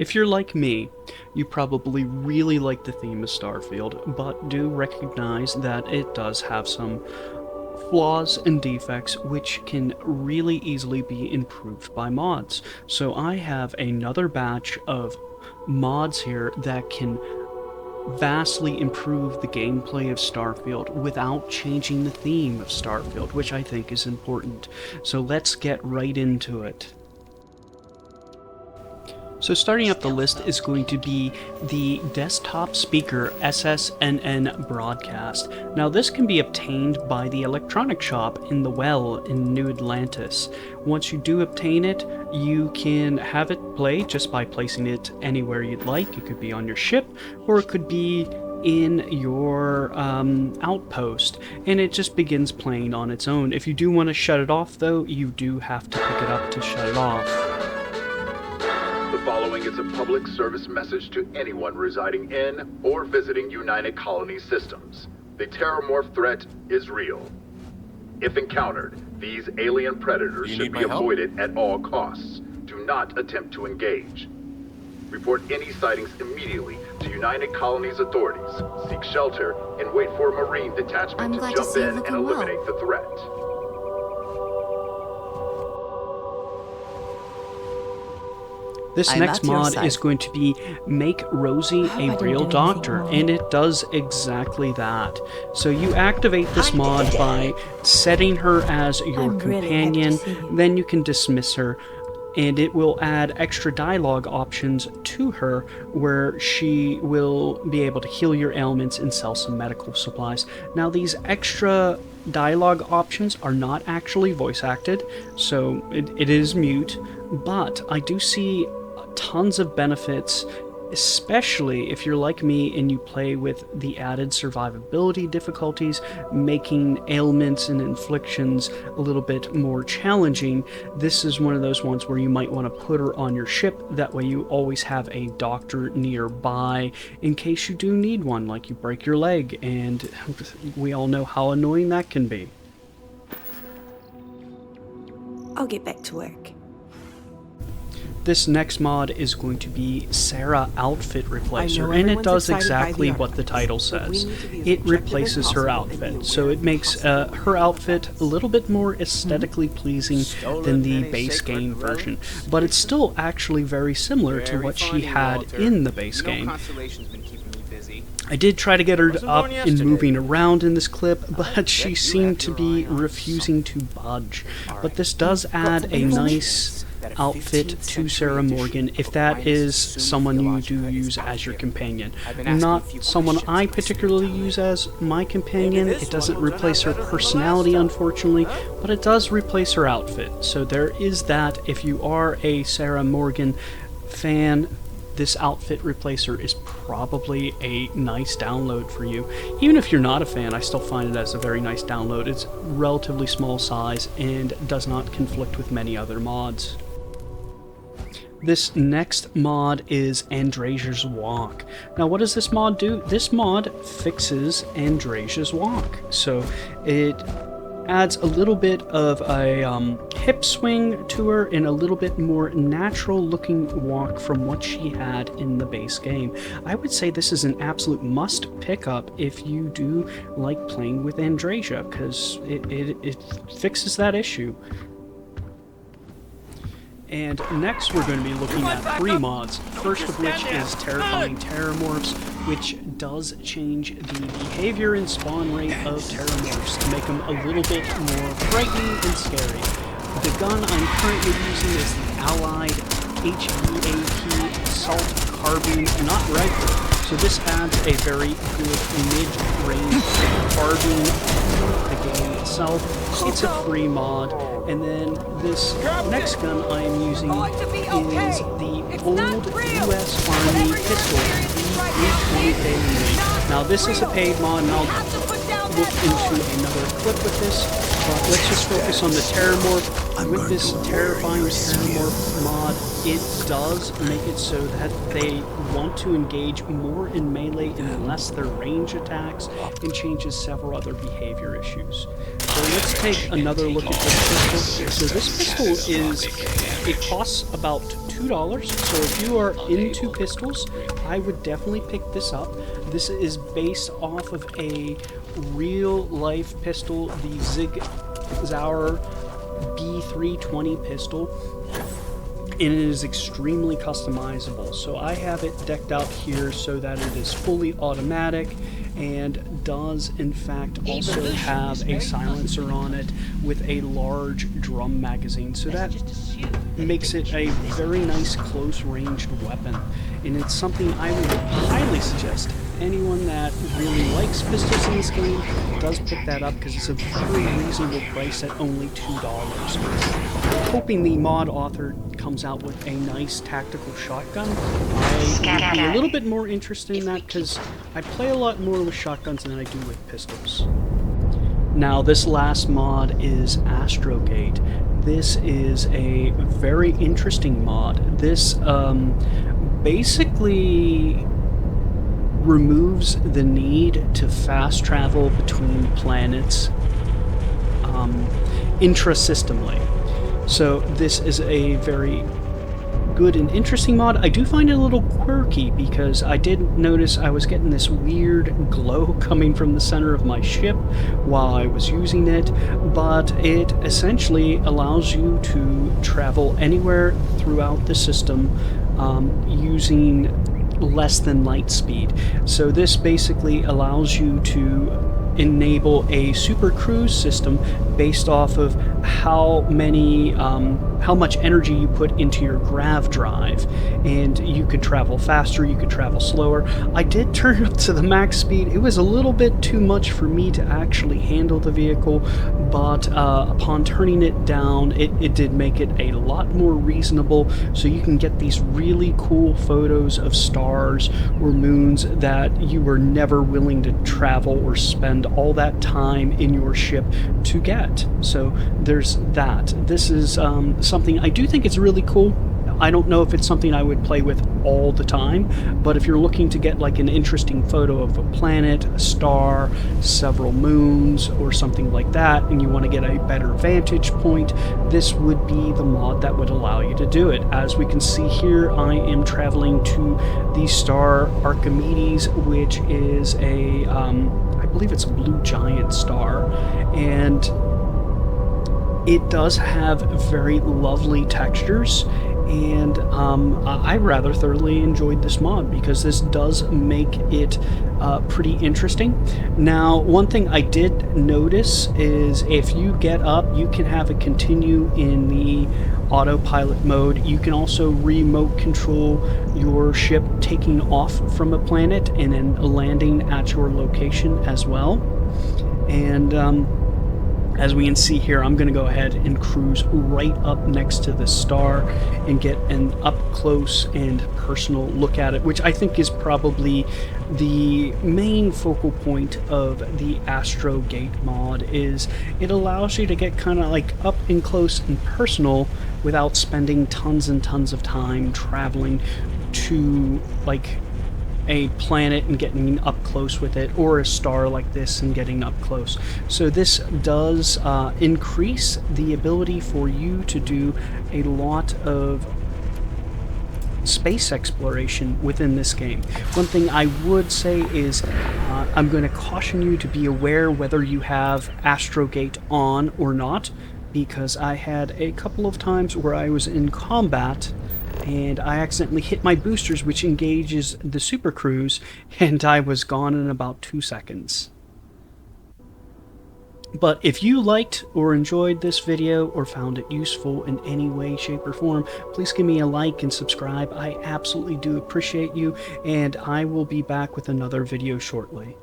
If you're like me, you probably really like the theme of Starfield, but do recognize that it does have some flaws and defects which can really easily be improved by mods. So I have another batch of mods here that can vastly improve the gameplay of Starfield without changing the theme of Starfield, which I think is important. So let's get right into it. So starting up the list is going to be the desktop speaker SSNN broadcast. Now this can be obtained by the electronic shop in the Well in New Atlantis. Once you do obtain it, you can have it play just by placing it anywhere you'd like. It could be on your ship, or it could be in your outpost, and it just begins playing on its own. If you do want to shut it off though, you do have to pick it up to shut it off. The following is a public service message to anyone residing in or visiting United Colony systems. The Terrormorph threat is real. If encountered, these alien predators should be avoided at all costs. Do not attempt to engage. Report any sightings immediately to United Colony's authorities. Seek shelter and wait for a Marine detachment to jump in and eliminate the threat. This next mod is going to be make Rosie a real doctor, and it does exactly that. So you activate this mod by setting her as your companion, then you can dismiss her, and it will add extra dialogue options to her where she will be able to heal your ailments and sell some medical supplies. Now these extra dialogue options are not actually voice acted, so it is mute, but I do see tons of benefits, especially if you're like me and you play with the added survivability difficulties, making ailments and inflictions a little bit more challenging. This is one of those ones where you might want to put her on your ship, that way you always have a doctor nearby in case you do need one, like you break your leg, and we all know how annoying that can be. I'll get back to work. This next mod is going to be Sarah Outfit Replacer, and it does exactly what the title says. It replaces her outfit, so it makes her outfit a little bit more aesthetically pleasing than the base game version, but it's still actually very similar to what she had in the base game. I did try to get her up and moving around in this clip, but she seemed to be refusing to budge. But this does add a nice outfit to Sarah Morgan if that is someone you do use as your companion. Not someone I particularly use as my companion. It doesn't replace her personality, unfortunately, but it does replace her outfit. So there is that. If you are a Sarah Morgan fan, this outfit replacer is probably a nice download for you. Even if you're not a fan, I still find it as a very nice download. It's relatively small size and does not conflict with many other mods. This next mod is Andreja's Walk. Now what does this mod do? This mod fixes Andreja's Walk. So it adds a little bit of a hip swing to her and a little bit more natural looking walk from what she had in the base game. I would say this is an absolute must pick up if you do like playing with Andreja, because it fixes that issue. And next we're going to be looking at 3 mods, first of which is Terrifying Terrormorphs, which does change the behavior and spawn rate of Terrormorphs to make them a little bit more frightening and scary. The gun I'm currently using is the Allied HVAP Assault Carbine, not rifle. So this adds a very good mid-range carbine to the game itself. It's a free mod. And then this next gun I am using is the old US Army pistol, the 320 Now this is a paid mod, and I'll look into another clip with this, but let's just focus on the Terrormorph. With this Terrifying Terrormorph mod, it does make it so that they want to engage more in melee and less their range attacks, and changes several other behavior issues. So let's take another look at this pistol. So this pistol it costs about $2. So if you are into pistols, I would definitely pick this up. This is based off of a real-life pistol, the Zig Zauer B320 pistol, and it is extremely customizable. So I have it decked out here so that it is fully automatic and does in fact also have a silencer on it with a large drum magazine, so that makes it a very nice close-ranged weapon, and it's something I would highly suggest anyone that really likes pistols in this game does pick that up, because it's a very reasonable price at only $2. Hoping the mod author comes out with a nice tactical shotgun. I would be a little bit more interested in that, because I play a lot more with shotguns than I do with pistols. Now, this last mod is Astrogate. This is a very interesting mod. This basically removes the need to fast travel between planets intra-systemly. So this is a very good and interesting mod. I do find it a little quirky because I did notice I was getting this weird glow coming from the center of my ship while I was using it, but it essentially allows you to travel anywhere throughout the system using less than light speed. So this basically allows you to enable a super cruise system based off of how much energy you put into your grav drive, and you could travel faster, you could travel slower. I did turn it up to the max speed. It was a little bit too much for me to actually handle the vehicle, but upon turning it down, it did make it a lot more reasonable, so you can get these really cool photos of stars or moons that you were never willing to travel or spend all that time in your ship to get. So there's that. This is something I do think it's really cool. I don't know if it's something I would play with all the time, but if you're looking to get like an interesting photo of a planet, a star, several moons, or something like that, and you want to get a better vantage point, this would be the mod that would allow you to do it. As we can see here, I am traveling to the star Archimedes, which is a, I believe it's a blue giant star, and it does have very lovely textures, and I rather thoroughly enjoyed this mod because this does make it pretty interesting. Now, one thing I did notice is if you get up, you can have it continue in the autopilot mode. You can also remote control your ship taking off from a planet and then landing at your location as well. And as we can see here, I'm going to go ahead and cruise right up next to the star and get an up-close and personal look at it, which I think is probably the main focal point of the Astrogate mod. Is it allows you to get kind of like up and close and personal without spending tons and tons of time traveling to like a planet and getting up close with it, or a star like this and getting up close. So this does increase the ability for you to do a lot of space exploration within this game. One thing I would say is I'm going to caution you to be aware whether you have Astrogate on or not, because I had a couple of times where I was in combat and I accidentally hit my boosters, which engages the super cruise, and I was gone in about 2 seconds. But if you liked or enjoyed this video or found it useful in any way, shape, or form, please give me a like and subscribe. I absolutely do appreciate you, and I will be back with another video shortly.